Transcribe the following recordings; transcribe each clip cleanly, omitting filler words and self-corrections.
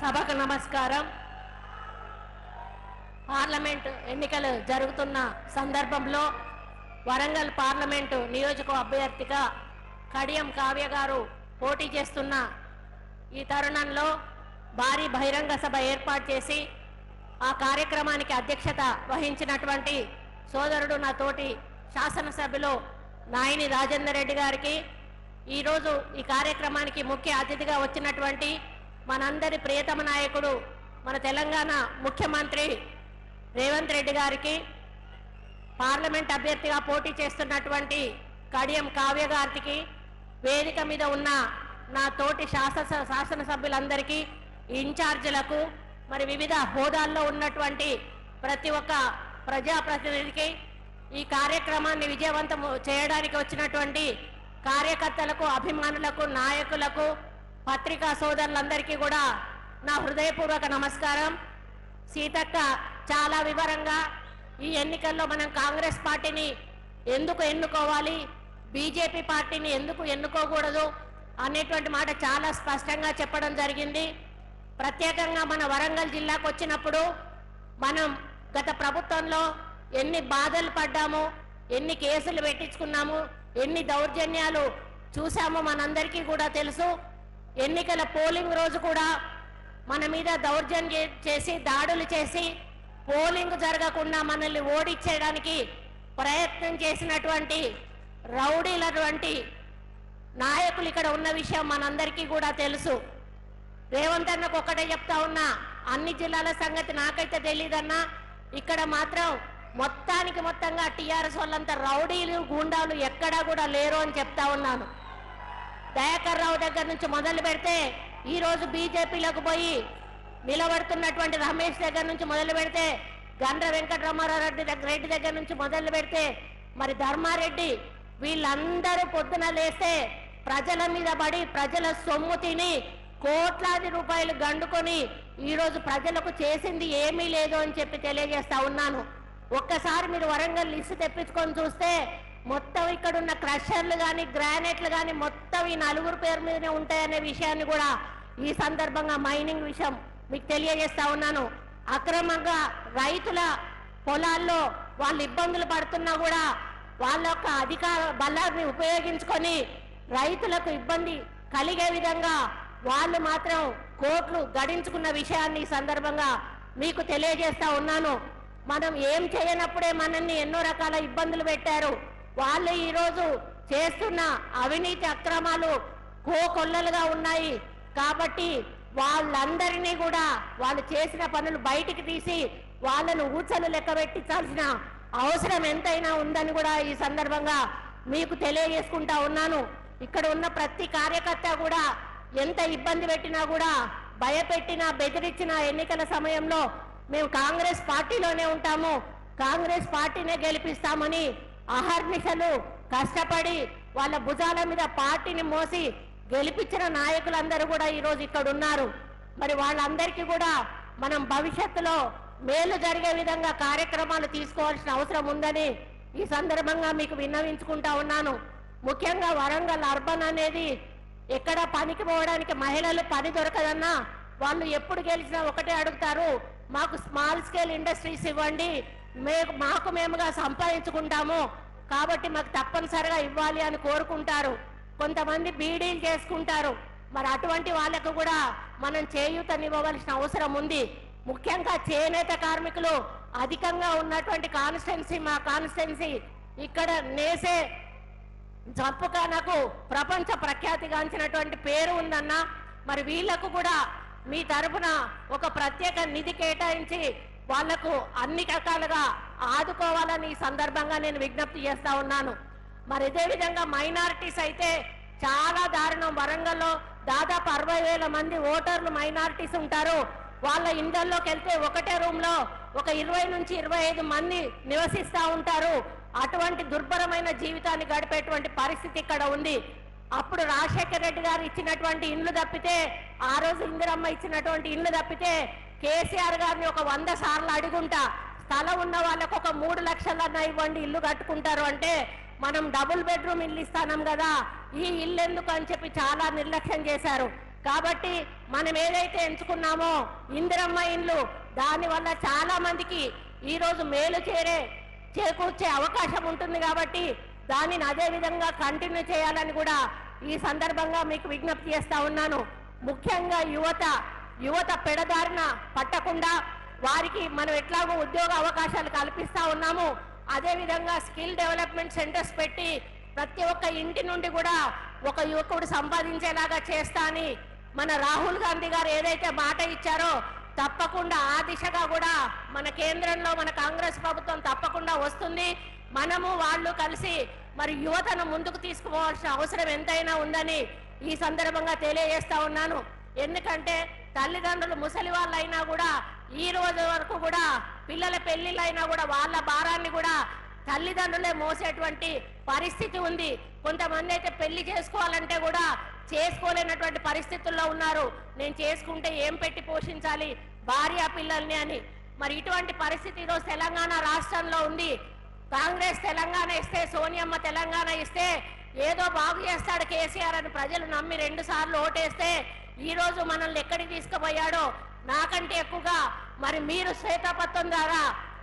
సభకు నమస్కారం. పార్లమెంట్ ఎన్నికలు జరుగుతున్న సందర్భంలో వరంగల్ పార్లమెంటు నియోజకవర్గ అభ్యర్థిగా కడియం కావ్య గారు పోటీ చేస్తున్న ఈ తరుణంలో భారీ బహిరంగ సభ ఏర్పాటు చేసి ఆ కార్యక్రమానికి అధ్యక్షత వహించినటువంటి సోదరుడు నా తోటి శాసనసభ్యులు నాయని రాజేందర్ రెడ్డి గారికి, ఈరోజు ఈ కార్యక్రమానికి ముఖ్య అతిథిగా వచ్చినటువంటి మనందరి ప్రియతమ నాయకుడు మన తెలంగాణ ముఖ్యమంత్రి రేవంత్ రెడ్డి గారికి, పార్లమెంట్ అభ్యర్థిగా పోటీ చేస్తున్నటువంటి కడియం కావ్య గారికి, వేదిక మీద ఉన్న నా తోటి శాసనసభ్యులందరికీ, ఇన్ఛార్జీలకు, మరి వివిధ హోదాల్లో ఉన్నటువంటి ప్రతి ఒక్క ప్రజాప్రతినిధికి, ఈ కార్యక్రమాన్ని విజయవంతం చేయడానికి వచ్చినటువంటి కార్యకర్తలకు, అభిమానులకు, నాయకులకు, పత్రికా సోదరులందరికీ కూడా నా హృదయపూర్వక నమస్కారం. సీతక్క చాలా వివరంగా ఈ ఎన్నికల్లో మనం కాంగ్రెస్ పార్టీని ఎందుకు ఎన్నుకోవాలి, బీజేపీ పార్టీని ఎందుకు ఎన్నుకోకూడదు అనేటువంటి మాట చాలా స్పష్టంగా చెప్పడం జరిగింది. ప్రత్యేకంగా మన వరంగల్ జిల్లాకు వచ్చినప్పుడు మనం గత ప్రభుత్వంలో ఎన్ని బాధలు పడ్డాము, ఎన్ని కేసులు పెట్టించుకున్నాము, ఎన్ని దౌర్జన్యాలు చూసామో మనందరికీ కూడా తెలుసు. ఎన్నికల పోలింగ్ రోజు కూడా మన మీద దౌర్జన్యం చేసి, దాడులు చేసి, పోలింగ్ జరగకుండా మనల్ని ఓడించేయడానికి ప్రయత్నం చేసినటువంటి రౌడీలటువంటి నాయకులు ఇక్కడ ఉన్న విషయం మనందరికీ కూడా తెలుసు. రేవంత్ అన్నకు ఒక్కటే చెప్తా ఉన్నా, అన్ని జిల్లాల సంగతి నాకైతే తెలియదన్నా, ఇక్కడ మాత్రం మొత్తంగా టీఆర్ఎస్ వాళ్ళంతా రౌడీలు, గూండాలు ఎక్కడా కూడా లేరు అని చెప్తా ఉన్నాను. దయాకర్ రావు దగ్గర నుంచి మొదలు పెడితే ఈరోజు బీజేపీలోకి పోయి నిలబడుతున్నటువంటి రమేష్ దగ్గర నుంచి మొదలు పెడితే, గండ్ర వెంకటరమారావు రెడ్డి దగ్గర నుంచి మొదలు పెడితే, మరి ధర్మారెడ్డి, వీళ్ళందరూ పొద్దున లేస్తే ప్రజల మీద పడి ప్రజల సొమ్ము తిని కోట్లాది రూపాయలు గండుకొని ఈరోజు ప్రజలకు చేసింది ఏమీ లేదు అని చెప్పి తెలియజేస్తా ఉన్నాను. ఒక్కసారి మీరు వరంగల్ లిస్టు తెప్పించుకొని చూస్తే మొత్తం ఇక్కడ ఉన్న క్రషర్లు కానీ, గ్రానైట్లు కానీ మొత్తం ఈ నలుగురు పేరు మీదనే ఉంటాయనే విషయాన్ని కూడా ఈ సందర్భంగా మైనింగ్ విషయం మీకు తెలియజేస్తా ఉన్నాను. అక్రమంగా రైతుల పొలాల్లో వాళ్ళు ఇబ్బందులు పడుతున్నా కూడా వాళ్ళ యొక్క అధికార బలాన్ని ఉపయోగించుకొని రైతులకు ఇబ్బంది కలిగే విధంగా వాళ్ళు మాత్రం కోట్లు గడించుకున్న విషయాన్ని ఈ సందర్భంగా మీకు తెలియజేస్తా ఉన్నాను. మనం ఏం చేయనప్పుడే మనల్ని ఎన్నో రకాల ఇబ్బందులు పెట్టారు. వాళ్ళు ఈరోజు చేస్తున్న అవినీతి అక్రమాలు కోకొల్లలుగా ఉన్నాయి. కాబట్టి వాళ్ళందరినీ కూడా వాళ్ళు చేసిన పనులు బయటికి తీసి వాళ్ళను ఊచలు లెక్క పెట్టించాల్సిన అవసరం ఎంతైనా ఉందని కూడా ఈ సందర్భంగా మీకు తెలియజేసుకుంటా ఉన్నాను. ఇక్కడ ఉన్న ప్రతి కార్యకర్త కూడా ఎంత ఇబ్బంది పెట్టినా కూడా, భయపెట్టినా, బెదిరించినా ఎన్నికల సమయంలో మేము కాంగ్రెస్ పార్టీలోనే ఉంటాము, కాంగ్రెస్ పార్టీనే గెలిపిస్తామని అహర్నిశలు కష్టపడి వాళ్ళ భుజాల మీద పార్టీని మోసి గెలిపించిన నాయకులందరూ కూడా ఈరోజు ఇక్కడ ఉన్నారు. మరి వాళ్ళందరికీ కూడా మనం భవిష్యత్తులో మేలు జరిగే విధంగా కార్యక్రమాలు తీసుకోవాల్సిన అవసరం ఉందని ఈ సందర్భంగా మీకు విన్నవించుకుంటా ఉన్నాను. ముఖ్యంగా వరంగల్ అర్బన్ అనేది ఎక్కడ పనికి పోవడానికి మహిళలు పని దొరకదన్నా వాళ్ళు ఎప్పుడు గెలిచినా ఒకటే అడుగుతారు, మాకు స్మాల్ స్కేల్ ఇండస్ట్రీస్ ఇవ్వండి, మాకు మేముగా సంపాదించుకుంటాము, కాబట్టి మాకు తప్పనిసరిగా ఇవ్వాలి అని కోరుకుంటారు. కొంతమంది బీడీలు చేసుకుంటారు. మరి అటువంటి వాళ్ళకు కూడా మనం చేయూతనివ్వవలసిన అవసరం ఉంది. ముఖ్యంగా చేనేత కార్మికులు అధికంగా ఉన్నటువంటి కాన్స్టిట్యున్సీ మా కాన్స్టిట్యున్సీ. ఇక్కడ నేసే జంపుకానకు ప్రపంచ ప్రఖ్యాతిగాంచినటువంటి పేరు ఉందన్నా, మరి వీళ్లకు కూడా మీ తరఫున ఒక ప్రత్యేక నిధి కేటాయించి వాళ్లకు అన్ని రకాలుగా ఆదుకోవాలని ఈ సందర్భంగా నేను విజ్ఞప్తి చేస్తా ఉన్నాను. మరి ఇదే విధంగా మైనారిటీస్ అయితే చాలా దారుణం. వరంగల్లో దాదాపు 60,000 మంది ఓటర్లు మైనారిటీస్ ఉంటారు. వాళ్ళ ఇండ్లలోకి వెళ్తే ఒకటే రూమ్ లో ఒక 20 నుంచి 25 మంది నివసిస్తా ఉంటారు. అటువంటి దుర్భరమైన జీవితాన్ని గడిపేటువంటి పరిస్థితి ఇక్కడ ఉంది. అప్పుడు రాజశేఖర్ రెడ్డి గారు ఇచ్చినటువంటి ఇండ్లు తప్పితే, ఆ రోజు ఇందిరమ్మ ఇచ్చినటువంటి ఇండ్లు తప్పితే, కేసీఆర్ గారిని ఒక 100 సార్లు అడుగుంటా స్థలం ఉన్న వాళ్ళకు ఒక 3 లక్షలన్నా ఇవ్వండి ఇల్లు కట్టుకుంటారు అంటే, మనం డబుల్ బెడ్రూమ్ ఇల్లు ఇస్తాం కదా, ఈ ఇల్లు ఎందుకు అని చెప్పి చాలా నిర్లక్ష్యం చేశారు. కాబట్టి మనం ఏదైతే ఎంచుకున్నామో ఇందిరమ్మ ఇండ్లు, దానివల్ల చాలా మందికి ఈరోజు మేలు చేకూర్చే అవకాశం ఉంటుంది. కాబట్టి దానిని అదే విధంగా కంటిన్యూ చేయాలని కూడా ఈ సందర్భంగా మీకు విజ్ఞప్తి చేస్తా ఉన్నాను. ముఖ్యంగా యువత పెడదారిన పట్టకుండా వారికి మనం ఎట్లాగో ఉద్యోగ అవకాశాలు కల్పిస్తా ఉన్నాము. అదే విధంగా స్కిల్ డెవలప్మెంట్ సెంటర్స్ పెట్టి ప్రతి ఒక్క ఇంటి నుండి కూడా ఒక యువకుడు సంపాదించేలాగా చేస్తా అని మన రాహుల్ గాంధీ గారు ఏదైతే మాట ఇచ్చారో తప్పకుండా ఆ దిశగా కూడా మన కేంద్రంలో మన కాంగ్రెస్ ప్రభుత్వం తప్పకుండా వస్తుంది. మనము వాళ్ళు కలిసి మరి యువతను ముందుకు తీసుకుపోవాల్సిన అవసరం ఎంతైనా ఉందని ఈ సందర్భంగా తెలియజేస్తా ఉన్నాను. ఎందుకంటే తల్లిదండ్రులు ముసలి వాళ్ళైనా కూడా ఈ రోజు వరకు కూడా పిల్లల పెళ్లిళ్ళైనా కూడా వాళ్ళ భారాన్ని కూడా తల్లిదండ్రులే మోసేటువంటి పరిస్థితి ఉంది. కొంతమంది అయితే పెళ్లి చేసుకోవాలంటే కూడా చేసుకోలేనటువంటి పరిస్థితుల్లో ఉన్నారు. నేను చేసుకుంటే ఏం పెట్టి పోషించాలి భార్య పిల్లల్ని అని. మరి ఇటువంటి పరిస్థితి ఈరోజు తెలంగాణ రాష్ట్రంలో ఉంది. కాంగ్రెస్ తెలంగాణ ఇస్తే, సోనియమ్మ తెలంగాణ ఇస్తే ఏదో బాగు చేస్తాడు కేసీఆర్ అని ప్రజలు నమ్మి 2 సార్లు ఓటేస్తే ఈ రోజు మనల్ని ఎక్కడికి తీసుకుపోయాడో నాకంటే ఎక్కువగా మరి మీరు శ్వేతపత్రం ద్వారా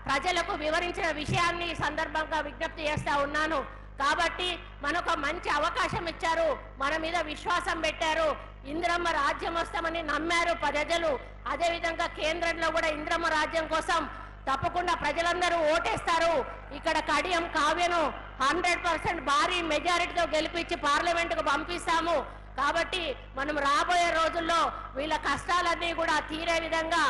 ప్రజలకు వివరించిన విషయాన్ని ఈ సందర్భంగా విజ్ఞప్తి చేస్తా ఉన్నాను. కాబట్టి మనకు మంచి అవకాశం ఇచ్చారు, మన మీద విశ్వాసం పెట్టారు, ఇందిరమ్మ రాజ్యం వస్తామని నమ్మారు ప్రజలు. అదేవిధంగా కేంద్రంలో కూడా ఇందిరమ్మ రాజ్యం కోసం తప్పకుండా ప్రజలందరూ ఓటేస్తారు. ఇక్కడ కడియం కావ్యను 100% భారీ మెజారిటీతో గెలిపించి పార్లమెంటుకు పంపిస్తాము. కాబట్టి మనం రాబోయే రోజుల్లో వీళ్ళ కష్టాలన్నీ కూడా తీరే విధంగా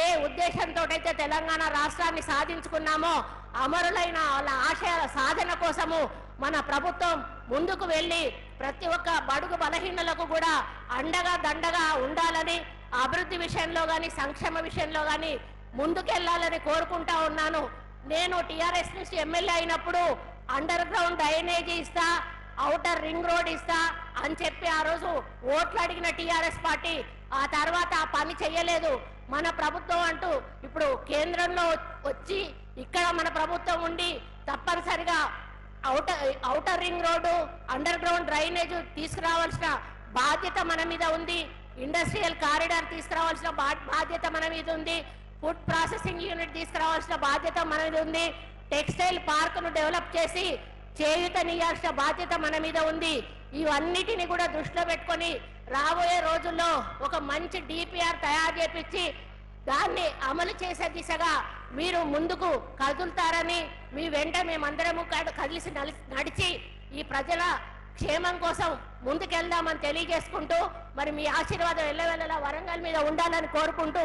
ఏ ఉద్దేశంతో అయితే తెలంగాణ రాష్ట్రాన్ని సాధించుకున్నామో అమరులైన వాళ్ళ ఆశయాల సాధన కోసము మన ప్రభుత్వం ముందుకు వెళ్ళి ప్రతి ఒక్క బడుగు బలహీనలకు కూడా అండగా దండగా ఉండాలని, అభివృద్ధి విషయంలో కానీ సంక్షేమ విషయంలో కానీ ముందుకెళ్లాలని కోరుకుంటా ఉన్నాను. నేను టీఆర్ఎస్ నుంచి ఎమ్మెల్యే అయినప్పుడు అండర్ గ్రౌండ్ డ్రైనేజీ ఇస్తా, ఔటర్ రింగ్ రోడ్ ఇస్తా అని చెప్పి ఆ రోజు ఓట్లు అడిగిన టీఆర్ఎస్ పార్టీ ఆ తర్వాత ఆ పని చెయ్యలేదు. మన ప్రభుత్వం అంటూ ఇప్పుడు కేంద్రంలో వచ్చి ఇక్కడ మన ప్రభుత్వం ఉండి తప్పనిసరిగా outer ring road, under ground drainage తీసుకురావాల్సిన బాధ్యత మన మీద ఉంది. ఇండస్ట్రియల్ కారిడార్ తీసుకురావాల్సిన బాధ్యత మన మీద ఉంది. ఫుడ్ ప్రాసెసింగ్ యూనిట్ తీసుకురావాల్సిన బాధ్యత మన మీద ఉంది. టెక్స్టైల్ పార్కును డెవలప్ చేసి చేయూతనియాల్సిన బాధ్యత మన మీద ఉంది. ఇవన్నిటిని కూడా దృష్టిలో పెట్టుకొని రాబోయే రోజుల్లో ఒక మంచి డిపిఆర్ తయారు చేపించి దాన్ని అమలు చేసే దిశగా మీరు ముందుకు కదులుతారని, మీ వెంట మేమందరము కలిసి నడిచి ఈ ప్రజల క్షేమం కోసం ముందుకెళ్దామని తెలియజేసుకుంటూ మరి మీ ఆశీర్వాదం ఎల్లవెల్లలా వరంగల్ మీద ఉండాలని కోరుకుంటూ